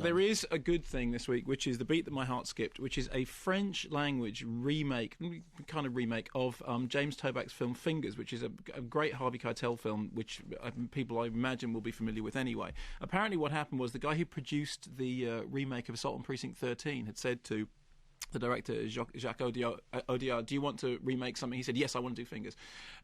There is a good thing this week, which is The Beat That My Heart Skipped, which is a French language remake, kind of remake of James Toback's film Fingers, which is a great Harvey Keitel film, which people I imagine will be familiar with anyway. Apparently what happened was the guy who produced the remake of Assault on Precinct 13 had said to the director, Jacques Audiard, do you want to remake something? He said, yes, I want to do Fingers.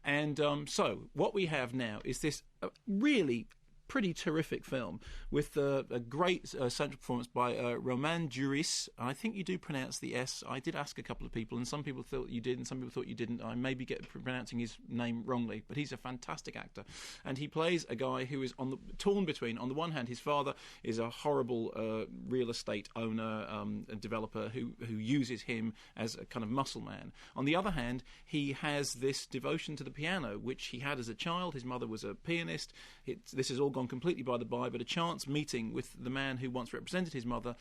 And so what we have now is this really pretty terrific film with a great central performance by Romain Duris. I think you do pronounce the S. I did ask a couple of people, and some people thought you did, and some people thought you didn't. I maybe get pronouncing his name wrongly, but he's a fantastic actor. And he plays a guy who is torn between, on the one hand, his father is a horrible real estate owner and developer who uses him as a kind of muscle man. On the other hand, he has this devotion to the piano, which he had as a child. His mother was a pianist. This is all gone completely by the by, but a chance meeting with the man who once represented his mother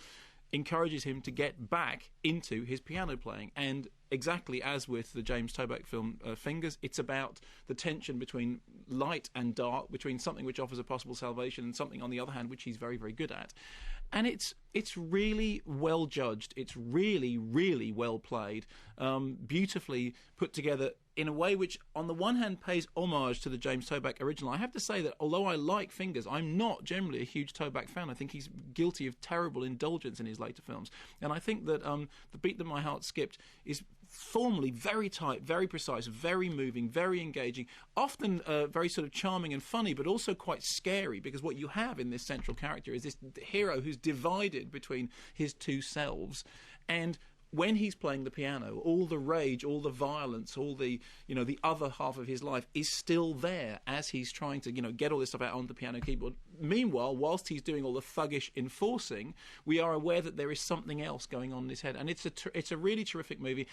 encourages him to get back into his piano playing. And exactly as with the James Toback film Fingers, it's about the tension between light and dark, between something which offers a possible salvation and something, on the other hand, which he's very, very good at. And it's really well judged. It's really, really well played, beautifully put together in a way which, on the one hand, pays homage to the James Toback original. I have to say that although I like Fingers, I'm not generally a huge Toback fan. I think he's guilty of terrible indulgence in his later films. And I think that The Beat That My Heart Skipped is formally very tight, very precise, very moving, very engaging, often very sort of charming and funny, but also quite scary, because what you have in this central character is this hero who's divided between his two selves. And when he's playing the piano, all the rage, all the violence, all the, the other half of his life is still there as he's trying to, get all this stuff out on the piano keyboard. Meanwhile, whilst he's doing all the thuggish enforcing, we are aware that there is something else going on in his head. And it's a really terrific movie.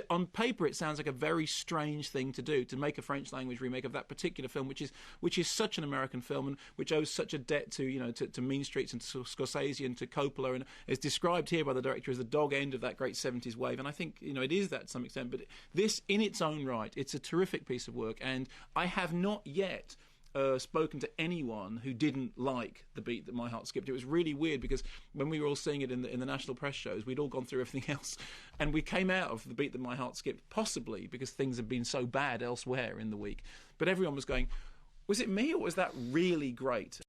On paper, it sounds like a very strange thing to do, to make a French language remake of that particular film, which is such an American film and which owes such a debt to Mean Streets and to Scorsese and to Coppola, and is described here by the director as the dog end of that great 70s wave. And I think it is that to some extent, but this in its own right, it's a terrific piece of work. And I have not yet spoken to anyone who didn't like The Beat That My Heart Skipped. It was really weird, because when we were all seeing it in the national press shows, we'd all gone through everything else, and we came out of The Beat That My Heart Skipped possibly because things had been so bad elsewhere in the week, but everyone was going, was it me or was that really great?